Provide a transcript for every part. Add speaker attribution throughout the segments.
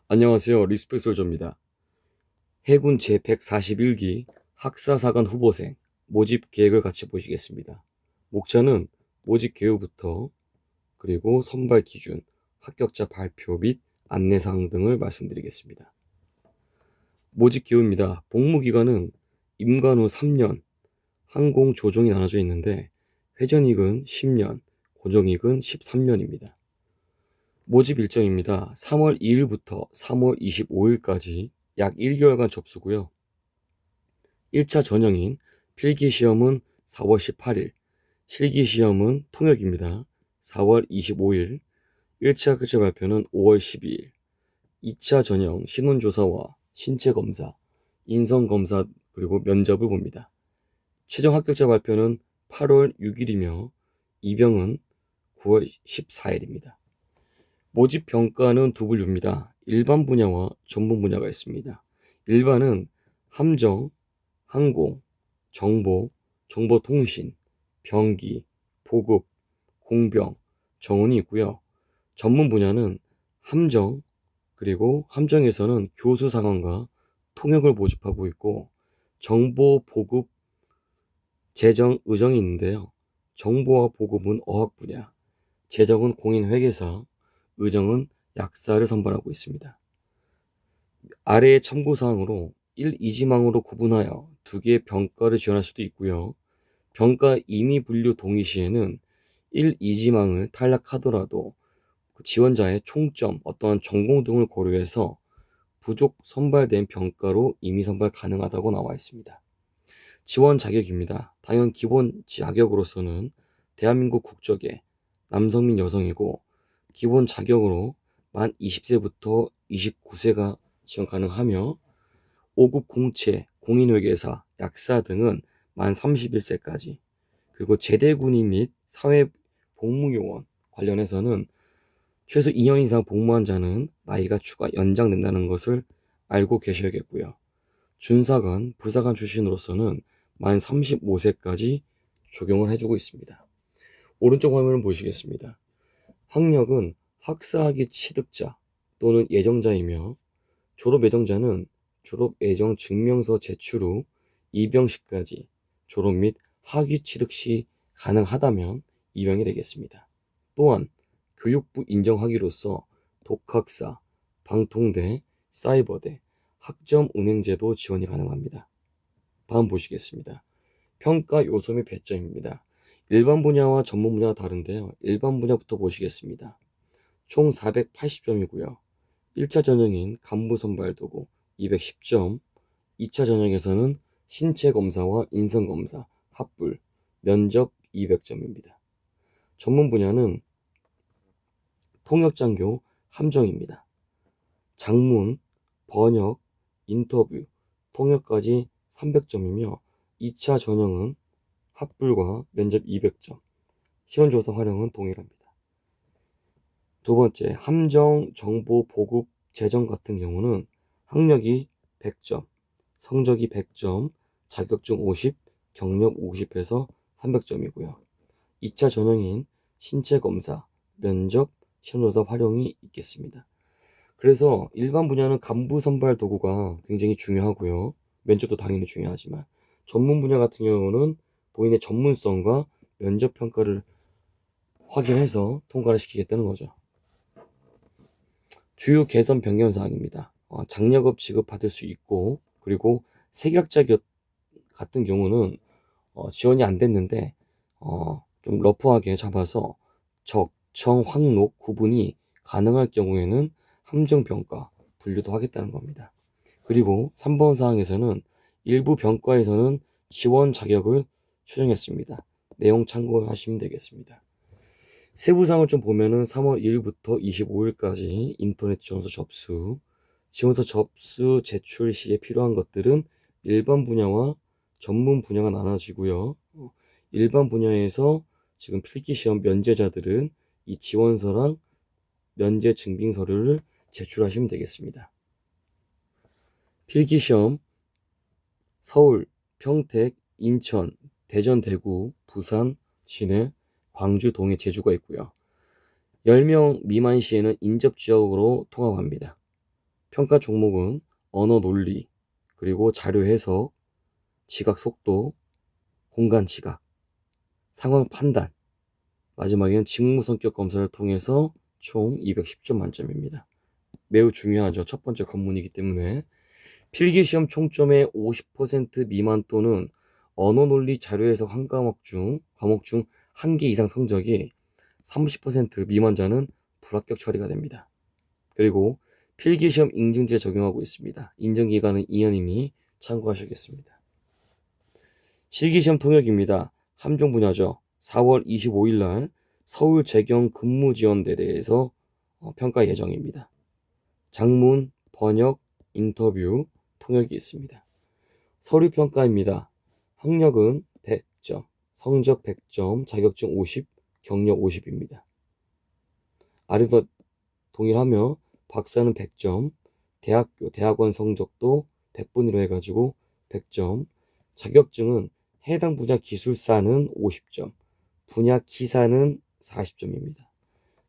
Speaker 1: 안녕하세요. 리스펙 솔저입니다. 해군 제141기 학사사관 후보생 모집 계획을 같이 보시겠습니다. 목차는 모집 개요부터 그리고 선발 기준, 합격자 발표 및 안내사항 등을 말씀드리겠습니다. 모집 개요입니다. 복무 기간은 임관 후 3년, 항공 조종이 나눠져 있는데 회전익은 10년, 고정익은 13년입니다. 모집 일정입니다. 3월 2일부터 3월 25일까지 약 1개월간 접수고요. 1차 전형인 필기시험은 4월 18일, 실기시험은 통역입니다. 4월 25일, 1차 합격자 발표는 5월 12일, 2차 전형 신원조사와 신체검사, 인성검사 그리고 면접을 봅니다. 최종 합격자 발표는 8월 6일이며 입영은 9월 14일입니다. 모집 평가는 두 분류입니다. 일반 분야와 전문 분야가 있습니다. 일반은 함정, 항공, 정보, 정보통신, 병기, 보급, 공병, 정원이 있고요. 전문 분야는 함정, 그리고 함정에서는 교수 상황과 통역을 모집하고 있고, 정보, 보급, 재정, 의정이 있는데요. 정보와 보급은 어학 분야, 재정은 공인회계사, 의정은 약사를 선발하고 있습니다. 아래의 참고사항으로 1, 2지망으로 구분하여 두 개의 병가를 지원할 수도 있고요. 병가 임의 분류 동의 시에는 1, 2지망을 탈락하더라도 그 지원자의 총점, 어떠한 전공 등을 고려해서 부족 선발된 병가로 임의 선발 가능하다고 나와 있습니다. 지원 자격입니다. 당연 기본 자격으로서는 대한민국 국적의 남성 및 여성이고 기본 자격으로 만 20세부터 29세가 지원 가능하며 5급 공채, 공인회계사, 약사 등은 만 31세까지 그리고 제대군인 및 사회복무요원 관련해서는 최소 2년 이상 복무한 자는 나이가 추가 연장된다는 것을 알고 계셔야겠고요. 준사관, 부사관 출신으로서는 만 35세까지 적용을 해주고 있습니다. 오른쪽 화면을 보시겠습니다. 학력은 학사학위 취득자 또는 예정자이며 졸업 예정자는 졸업 예정 증명서 제출 후 입영 시까지 졸업 및 학위 취득 시 가능하다면 입영이 되겠습니다. 또한 교육부 인정 학위로서 독학사, 방통대, 사이버대, 학점은행제도 지원이 가능합니다. 다음 보시겠습니다. 평가 요소 및 배점입니다. 일반 분야와 전문 분야가 다른데요. 일반 분야부터 보시겠습니다. 총 480점이고요. 1차 전형인 간부 선발 도구 210점, 2차 전형에서는 신체 검사와 인성 검사, 합불, 면접 200점입니다. 전문 분야는 통역장교 함정입니다. 장문, 번역, 인터뷰, 통역까지 300점이며 2차 전형은 합불과 면접 200점, 실원조사 활용은 동일합니다. 두 번째, 함정, 정보, 보급, 재정 같은 경우는 학력이 100점, 성적이 100점, 자격증 50, 경력 50에서 300점이고요. 2차 전형인 신체검사, 면접, 실원조사 활용이 있겠습니다. 그래서 일반 분야는 간부 선발 도구가 굉장히 중요하고요. 면접도 당연히 중요하지만 전문 분야 같은 경우는 본인의 전문성과 면접 평가를 확인해서 통과를 시키겠다는 거죠. 주요 개선 변경 사항입니다. 장려급 지급받을 수 있고 그리고 세격자 같은 경우는 지원이 안 됐는데 좀 러프하게 잡아서 적청, 황록 구분이 가능할 경우에는 함정평가 분류도 하겠다는 겁니다. 그리고 3번 사항에서는 일부 병과에서는 지원 자격을 추정했습니다. 내용 참고하시면 되겠습니다. 세부사항을 좀 보면은 3월 1일부터 25일까지 인터넷 지원서 접수, 지원서 접수 제출 시에 필요한 것들은 일반 분야와 전문 분야가 나눠지고요. 일반 분야에서 지금 필기시험 면제자들은 이 지원서랑 면제 증빙 서류를 제출하시면 되겠습니다. 필기시험 서울, 평택, 인천, 대전, 대구, 부산, 진해, 광주, 동해, 제주가 있고요. 10명 미만 시에는 인접 지역으로 통합합니다. 평가 종목은 언어 논리, 그리고 자료 해석, 지각 속도, 공간 지각, 상황 판단, 마지막에는 직무 성격 검사를 통해서 총 210점 만점입니다. 매우 중요하죠. 첫 번째 관문이기 때문에. 필기시험 총점의 50% 미만 또는 언어 논리 자료 해석 한 과목 중 한 개 이상 성적이 30% 미만자는 불합격 처리가 됩니다. 그리고 필기시험 인증제 적용하고 있습니다. 인증기간은 2년이니 참고하시겠습니다. 실기시험 통역입니다. 함정 분야죠. 4월 25일 날 서울재경 근무지원대대에서 평가 예정입니다. 장문, 번역, 인터뷰, 통역이 있습니다. 서류평가입니다. 학력은 100점, 성적 100점, 자격증 50, 경력 50입니다. 아래도 동일하며 박사는 100점, 대학원 성적도 100분위로 해가지고 100점, 자격증은 해당 분야 기술사는 50점, 분야 기사는 40점입니다.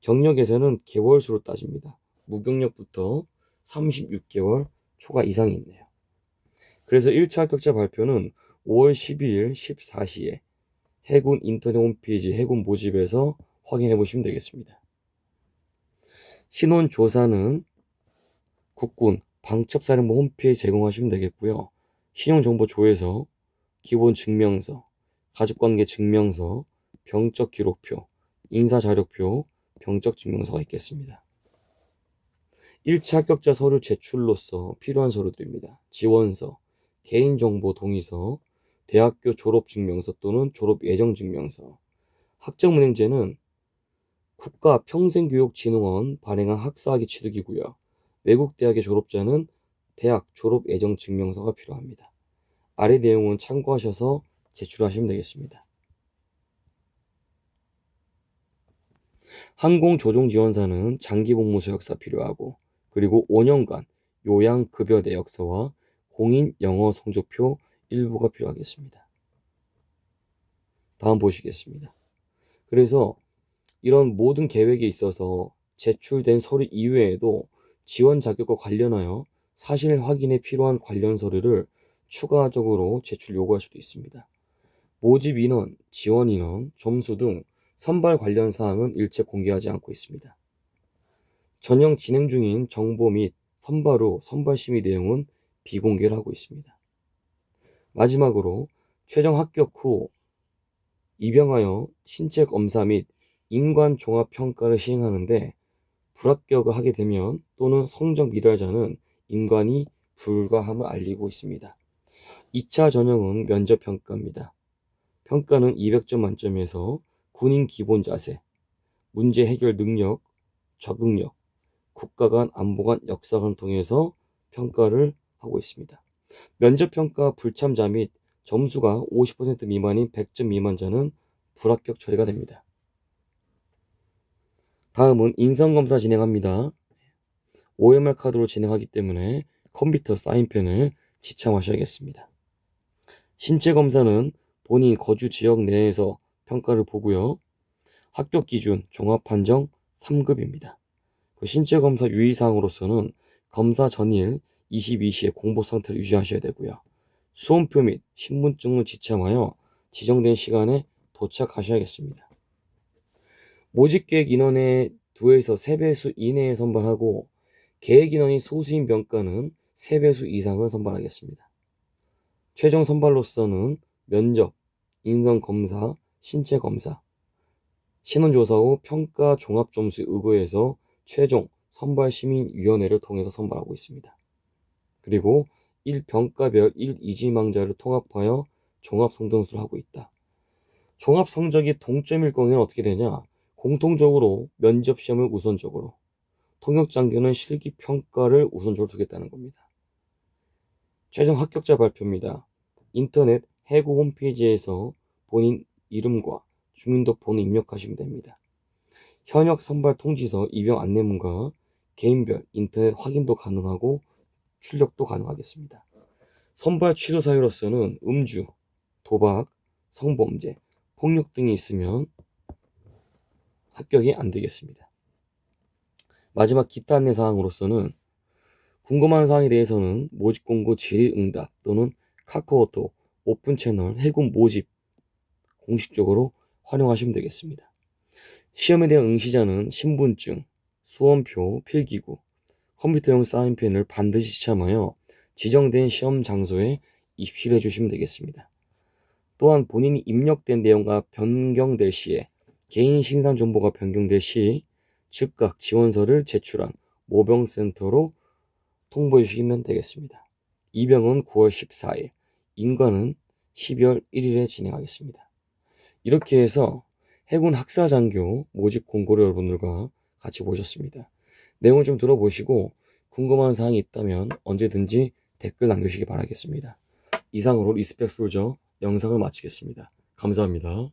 Speaker 1: 경력에서는 개월수로 따집니다. 무경력부터 36개월 초과 이상이 있네요. 그래서 1차 합격자 발표는 5월 12일 14시에 해군 인터넷 홈페이지 해군 모집에서 확인해 보시면 되겠습니다. 신원조사는 국군 방첩사령부 홈페이지 제공하시면 되겠고요. 신용정보조회서, 기본증명서, 가족관계 증명서, 병적 기록표, 인사자료표, 병적 증명서가 있겠습니다. 1차 합격자 서류 제출로서 필요한 서류들입니다. 지원서, 개인정보 동의서, 대학교 졸업증명서 또는 졸업예정증명서. 학점은행제는 국가평생교육진흥원 발행한 학사학위 취득이고요. 외국대학의 졸업자는 대학 졸업예정증명서가 필요합니다. 아래 내용은 참고하셔서 제출하시면 되겠습니다. 항공조종지원사는 장기복무 서역사 필요하고, 그리고 5년간 요양급여 내역서와 공인 영어 성적표 일부가 필요하겠습니다. 다음 보시겠습니다. 그래서 이런 모든 계획에 있어서 제출된 서류 이외에도 지원 자격과 관련하여 사실 확인에 필요한 관련 서류를 추가적으로 제출 요구할 수도 있습니다. 모집 인원, 지원 인원, 점수 등 선발 관련 사항은 일체 공개하지 않고 있습니다. 전형 진행 중인 정보 및 선발 후 선발 심의 내용은 비공개를 하고 있습니다. 마지막으로 최종 합격 후 입영하여 신체 검사 및 인관 종합 평가를 시행하는데 불합격을 하게 되면 또는 성적 미달자는 인관이 불가함을 알리고 있습니다. 2차 전형은 면접 평가입니다. 평가는 200점 만점에서 군인 기본 자세, 문제 해결 능력, 적응력, 국가 간 안보 간 역사관을 통해서 평가를 하고 있습니다. 면접 평가 불참자 및 점수가 50% 미만인 100점 미만자는 불합격 처리가 됩니다. 다음은 인성검사 진행합니다. OMR 카드로 진행하기 때문에 컴퓨터 사인펜을 지참하셔야겠습니다. 신체 검사는 본인 거주 지역 내에서 평가를 보고요. 합격 기준 종합 판정 3급입니다. 신체 검사 유의사항으로서는 검사 전일 22시에 공복 상태를 유지하셔야 되고요. 수험표 및 신분증을 지참하여 지정된 시간에 도착하셔야겠습니다. 모집 계획 인원의 2에서 3배수 이내에 선발하고 계획 인원이 소수인 병가는 3배수 이상을 선발하겠습니다. 최종 선발로서는 면접, 인성검사, 신체검사, 신원조사 후 평가 종합점수에 의거해서 최종 선발시민위원회를 통해서 선발하고 있습니다. 그리고 1병가별 1이지망자를 통합하여 종합성등수를 하고 있다. 종합성적이 동점일 경우에는 어떻게 되냐? 공통적으로 면접시험을 우선적으로, 통역장교는 실기평가를 우선적으로 두겠다는 겁니다. 최종 합격자 발표입니다. 인터넷 해고 홈페이지에서 본인 이름과 주민등록번호 입력하시면 됩니다. 현역 선발 통지서 입영 안내문과 개인별 인터넷 확인도 가능하고 출력도 가능하겠습니다. 선발 취소 사유로서는 음주, 도박, 성범죄, 폭력 등이 있으면 합격이 안 되겠습니다. 마지막 기타 안내 사항으로서는 궁금한 사항에 대해서는 모집 공고 질의응답 또는 카카오톡 오픈 채널 해군 모집 공식적으로 활용하시면 되겠습니다. 시험에 대한 응시자는 신분증, 수험표, 필기구, 컴퓨터용 사인펜을 반드시 지참하여 지정된 시험 장소에 입실해 주시면 되겠습니다. 또한 본인이 입력된 내용과 변경될 시에 개인 신상 정보가 변경될 시 즉각 지원서를 제출한 모병센터로 통보해 주시면 되겠습니다. 입영은 9월 14일, 인관은 12월 1일에 진행하겠습니다. 이렇게 해서 해군 학사장교 모집 공고를 여러분들과 같이 보셨습니다. 내용을 좀 들어보시고 궁금한 사항이 있다면 언제든지 댓글 남겨주시기 바라겠습니다. 이상으로 리스펙 솔저 영상을 마치겠습니다. 감사합니다.